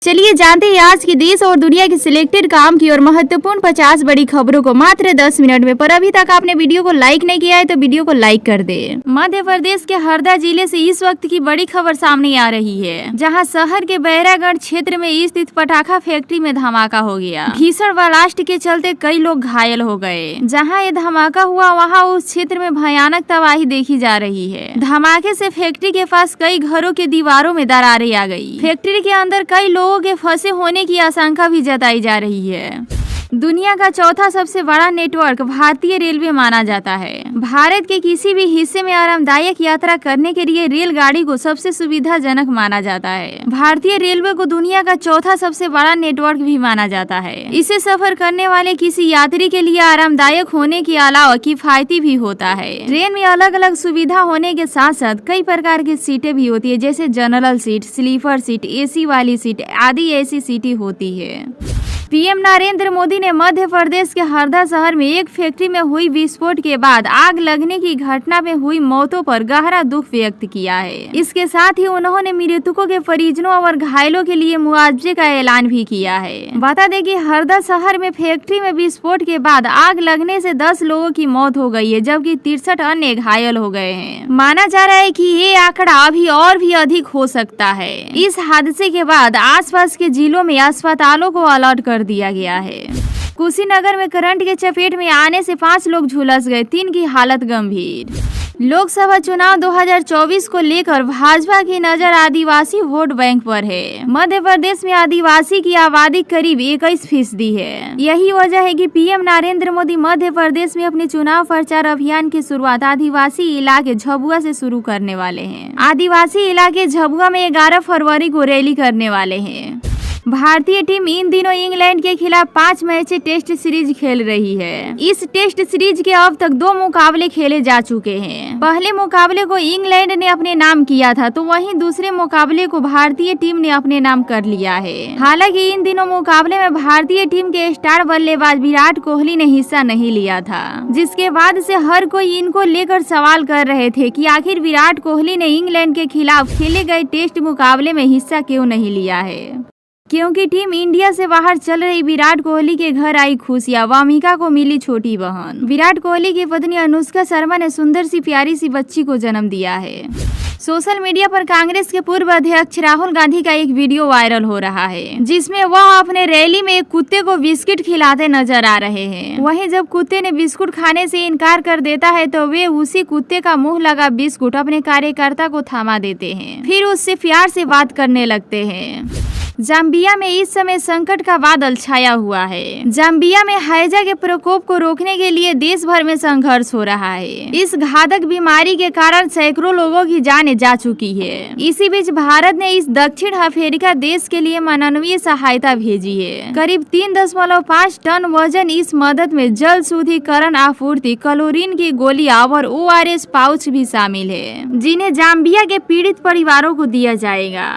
चलिए जानते हैं आज की देश और दुनिया की सिलेक्टेड काम की और महत्वपूर्ण 50 बड़ी खबरों को मात्र 10 मिनट में। पर अभी तक आपने वीडियो को लाइक नहीं किया है तो वीडियो को लाइक कर दे। मध्य प्रदेश के हरदा जिले से इस वक्त की बड़ी खबर सामने आ रही है, जहां शहर के बैरागढ़ क्षेत्र में स्थित पटाखा फैक्ट्री में धमाका हो गया। भीषण ब्लास्ट के चलते कई लोग घायल हो गए। जहाँ ये धमाका हुआ वहाँ उस क्षेत्र में भयानक तबाही देखी जा रही है। धमाके से फैक्ट्री के पास कई घरों के दीवारों में दरारें आ गई। फैक्ट्री के अंदर कई लोगों के फंसे होने की आशंका भी जताई जा रही है। दुनिया का चौथा सबसे बड़ा नेटवर्क भारतीय रेलवे माना जाता है। भारत के किसी भी हिस्से में आरामदायक यात्रा करने के लिए रेलगाड़ी को सबसे सुविधाजनक माना जाता है। भारतीय रेलवे को दुनिया का चौथा सबसे बड़ा नेटवर्क भी माना जाता है। इसे सफर करने वाले किसी यात्री के लिए आरामदायक होने के अलावा किफायती भी होता है। ट्रेन में अलग अलग सुविधा होने के साथ साथ कई प्रकार की सीटें भी होती है, जैसे general seat, sleeper seat, AC वाली सीट आदि ऐसी सीटें होती है। पीएम नरेंद्र मोदी ने मध्य प्रदेश के हरदा शहर में एक फैक्ट्री में हुई विस्फोट के बाद आग लगने की घटना में हुई मौतों पर गहरा दुख व्यक्त किया है। इसके साथ ही उन्होंने मृतकों के परिजनों और घायलों के लिए मुआवजे का ऐलान भी किया है। बता दें कि हरदा शहर में फैक्ट्री में विस्फोट के बाद आग लगने से 10 लोगों की मौत हो गई है, जबकि 63 अन्य घायल हो गए हैं। माना जा रहा है कि ये आंकड़ा अभी और भी अधिक हो सकता है। इस हादसे के बाद आसपास के जिलों में अस्पतालों को अलर्ट कर दिया गया है। कुशीनगर में करंट के चपेट में आने से 5 लोग झुलस गए, 3 की हालत गंभीर। लोकसभा चुनाव 2024 को लेकर भाजपा की नजर आदिवासी वोट बैंक पर है। मध्य प्रदेश में आदिवासी की आबादी करीब 21% है। यही वजह है कि पीएम नरेंद्र मोदी मध्य प्रदेश में अपने चुनाव प्रचार अभियान की शुरुआत आदिवासी इलाके झबुआ से शुरू करने वाले हैं। आदिवासी इलाके झबुआ में 11 फरवरी को रैली करने वाले हैं। भारतीय टीम इन दिनों इंग्लैंड के खिलाफ 5 मैच टेस्ट सीरीज खेल रही है। इस टेस्ट सीरीज के अब तक 2 मुकाबले खेले जा चुके हैं। पहले मुकाबले को इंग्लैंड ने अपने नाम किया था, तो वहीं दूसरे मुकाबले को भारतीय टीम ने अपने नाम कर लिया है। हालांकि इन दिनों मुकाबले में भारतीय टीम के स्टार बल्लेबाज विराट कोहली ने हिस्सा नहीं लिया था, जिसके बाद से हर कोई इनको लेकर सवाल कर रहे थे कि आखिर विराट कोहली ने इंग्लैंड के खिलाफ खेले गए टेस्ट मुकाबले में हिस्सा क्यों नहीं लिया है। क्योंकि टीम इंडिया से बाहर चल रही विराट कोहली के घर आई खुशियां, वामिका को मिली छोटी बहन। विराट कोहली की पत्नी अनुष्का शर्मा ने सुंदर सी प्यारी सी बच्ची को जन्म दिया है। सोशल मीडिया पर कांग्रेस के पूर्व अध्यक्ष राहुल गांधी का एक वीडियो वायरल हो रहा है, जिसमें वह अपने रैली में एक कुत्ते को बिस्कुट खिलाते नजर आ रहे हैं। वहीं जब कुत्ते ने बिस्कुट खाने से इनकार कर देता है तो वे उसी कुत्ते का मुंह लगा बिस्कुट अपने कार्यकर्ता को थमा देते हैं, फिर उससे प्यार से बात करने लगते हैं। जाम्बिया में इस समय संकट का बादल छाया हुआ है। जाम्बिया में हैजा के प्रकोप को रोकने के लिए देश भर में संघर्ष हो रहा है। इस घातक बीमारी के कारण सैकड़ों लोगों की जानें जा चुकी है। इसी बीच भारत ने इस दक्षिण अफ्रीका देश के लिए मानवीय सहायता भेजी है। करीब 3.5 टन वजन इस मदद में जल शुद्धिकरण आपूर्ति, क्लोरीन की गोलियां और ORS पाउच भी शामिल है, जिन्हें जाम्बिया के पीड़ित परिवारों को दिया जाएगा।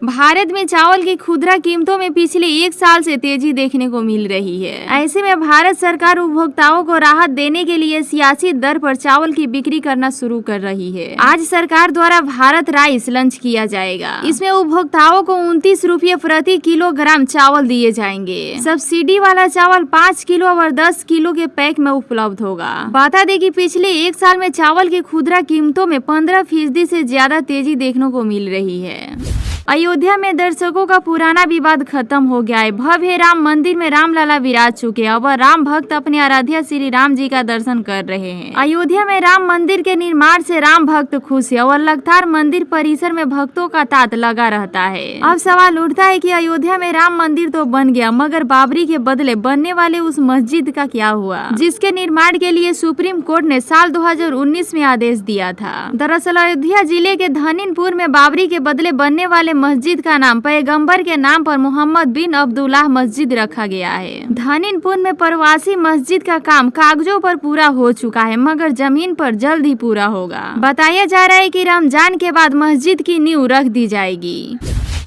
भारत में चावल की खुदरा कीमतों में पिछले 1 साल से तेजी देखने को मिल रही है। ऐसे में भारत सरकार उपभोक्ताओं को राहत देने के लिए सियासी दर पर चावल की बिक्री करना शुरू कर रही है। आज सरकार द्वारा भारत राइस लॉन्च किया जाएगा। इसमें उपभोक्ताओं को 29 रुपये प्रति किलोग्राम चावल दिए जाएंगे। सब्सिडी वाला चावल 5 किलो और 10 किलो के पैक में उपलब्ध होगा। बता दें कि पिछले 1 साल में चावल की खुदरा कीमतों में 15% से ज्यादा तेजी देखने को मिल रही है। अयोध्या में दर्शकों का पुराना विवाद खत्म हो गया है। भव्य राम मंदिर में रामलला विराज चुके। अब राम भक्त अपने आराध्य श्री राम जी का दर्शन कर रहे हैं। अयोध्या में राम मंदिर के निर्माण से राम भक्त खुश है और लगातार मंदिर परिसर में भक्तों का तांता लगा रहता है। अब सवाल उठता है कि अयोध्या में राम मंदिर तो बन गया, मगर बाबरी के बदले बनने वाले उस मस्जिद का क्या हुआ, जिसके निर्माण के लिए सुप्रीम कोर्ट ने साल 2019 में आदेश दिया था। दरअसल अयोध्या जिले के धनीनपुर में बाबरी के बदले बनने वाले मस्जिद का नाम पैगंबर के नाम पर मोहम्मद बिन अब्दुल्लाह मस्जिद रखा गया है। धनीनपुर में प्रवासी मस्जिद का काम कागजों पर पूरा हो चुका है, मगर जमीन पर जल्द ही पूरा होगा। बताया जा रहा है कि रमजान के बाद मस्जिद की नींव रख दी जाएगी।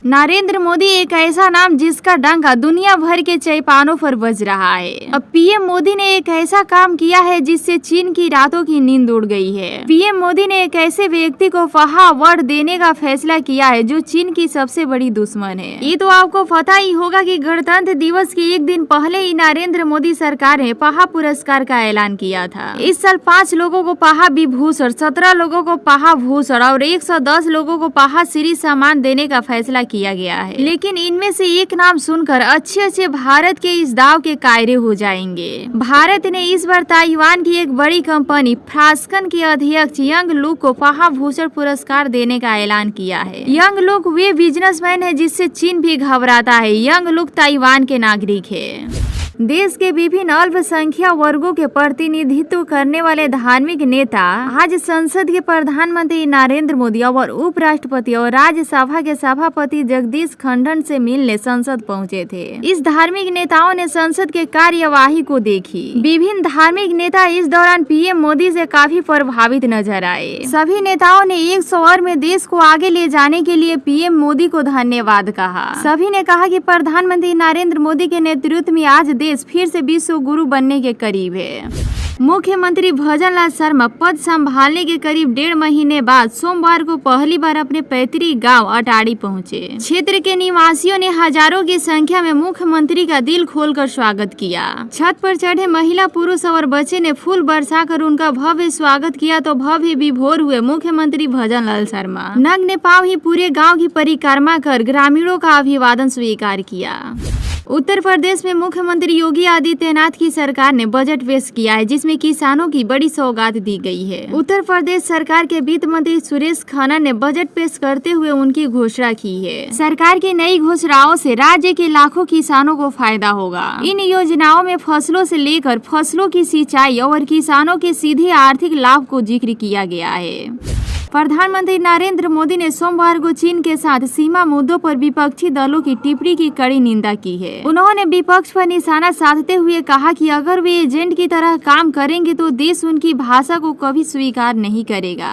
नरेंद्र मोदी एक ऐसा नाम जिसका डंका दुनिया भर के चौपानों पर बज रहा है। अब पीएम मोदी ने एक ऐसा काम किया है जिससे चीन की रातों की नींद उड़ गई है। पीएम मोदी ने एक ऐसे व्यक्ति को फहा अवार्ड देने का फैसला किया है जो चीन की सबसे बड़ी दुश्मन है। ये तो आपको पता ही होगा कि गणतंत्र दिवस के एक दिन पहले ही नरेंद्र मोदी सरकार ने पहा पुरस्कार का ऐलान किया था। इस साल 5 लोगों को पहा विभूषण, 17 लोगों को पहा भूषण और 110 लोगों को पहा श्री सम्मान देने का फैसला किया गया है। लेकिन इनमें से एक नाम सुनकर अच्छे भारत के इस दाव के कायरे हो जाएंगे। भारत ने इस बार ताइवान की एक बड़ी कंपनी फ्रास्कन के अध्यक्ष यंग लुक को पहा भूषण पुरस्कार देने का ऐलान किया है। यंग लुक वे बिजनेसमैन है जिससे चीन भी घबराता है। यंग लुक ताइवान के नागरिक है। देश के विभिन्न अल्पसंख्यक वर्गों के प्रतिनिधित्व करने वाले धार्मिक नेता आज संसद के प्रधानमंत्री नरेंद्र मोदी और उपराष्ट्रपति और राज्यसभा के सभापति जगदीश खंडन से मिलने संसद पहुंचे थे। इस धार्मिक नेताओं ने संसद के कार्यवाही को देखी। विभिन्न धार्मिक नेता इस दौरान पीएम मोदी से काफी प्रभावित नजर आए। सभी नेताओं ने एक स्वर में देश को आगे ले जाने के लिए पीएम मोदी को धन्यवाद कहा। सभी ने कहा कि प्रधानमंत्री नरेंद्र मोदी के नेतृत्व में आज देश फिर से विश्व गुरु बनने के करीब है। मुख्यमंत्री भजनलाल शर्मा पद संभालने के करीब 1.5 महीने बाद सोमवार को पहली बार अपने पैतृक गांव अटारी पहुंचे। क्षेत्र के निवासियों ने हजारों की संख्या में मुख्यमंत्री का दिल खोलकर स्वागत किया। छत पर चढ़े महिला, पुरुष और बच्चे ने फूल बरसाकर उनका भव्य स्वागत किया तो भव्य विभोर हुए मुख्यमंत्री भजनलाल शर्मा नग्न पांव ही पूरे गाँव की परिक्रमा कर ग्रामीणों का अभिवादन स्वीकार किया। उत्तर प्रदेश में मुख्यमंत्री योगी आदित्यनाथ की सरकार ने बजट पेश किया है जिसमें किसानों की बड़ी सौगात दी गई है। उत्तर प्रदेश सरकार के वित्त मंत्री सुरेश खन्ना ने बजट पेश करते हुए उनकी घोषणा की है। सरकार की नई घोषणाओं से राज्य के लाखों किसानों को फायदा होगा। इन योजनाओं में फसलों से लेकर फसलों की सिंचाई और किसानों के सीधे आर्थिक लाभ को जिक्र किया गया है। प्रधानमंत्री नरेंद्र मोदी ने सोमवार को चीन के साथ सीमा मुद्दों पर विपक्षी दलों की टिप्पणी की कड़ी निंदा की है। उन्होंने विपक्ष पर निशाना साधते हुए कहा कि अगर वे एजेंट की तरह काम करेंगे तो देश उनकी भाषा को कभी स्वीकार नहीं करेगा।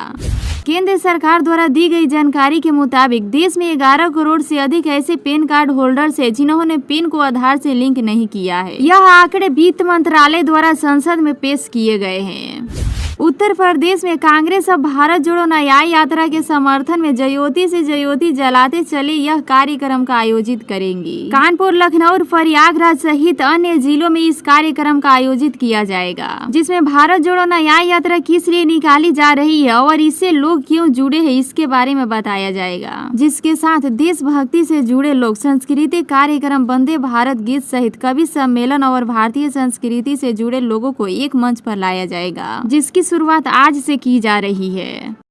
केंद्र सरकार द्वारा दी गई जानकारी के मुताबिक देश में 11 करोड़ से अधिक ऐसे पैन कार्ड होल्डर्स है जिन्होंने पिन को आधार से लिंक नहीं किया है। यह आंकड़े वित्त मंत्रालय द्वारा संसद में पेश किए गए हैं। उत्तर प्रदेश में कांग्रेस अब भारत जोड़ो न्याय यात्रा के समर्थन में ज्योति से ज्योति जलाते चले यह कार्यक्रम का आयोजित करेंगी। कानपुर, लखनऊ, प्रयागराज सहित अन्य जिलों में इस कार्यक्रम का आयोजित किया जाएगा जिसमें भारत जोड़ो न्याय यात्रा किस लिए निकाली जा रही है और इससे लोग क्यों जुड़े हैं इसके बारे में बताया जाएगा, जिसके साथ देशभक्ति से जुड़े लोग, सांस्कृतिक कार्यक्रम, वंदे भारत गीत सहित कवि सम्मेलन और भारतीय संस्कृति से जुड़े लोगों को एक मंच पर लाया जाएगा जिसकी शुरुआत आज से की जा रही है।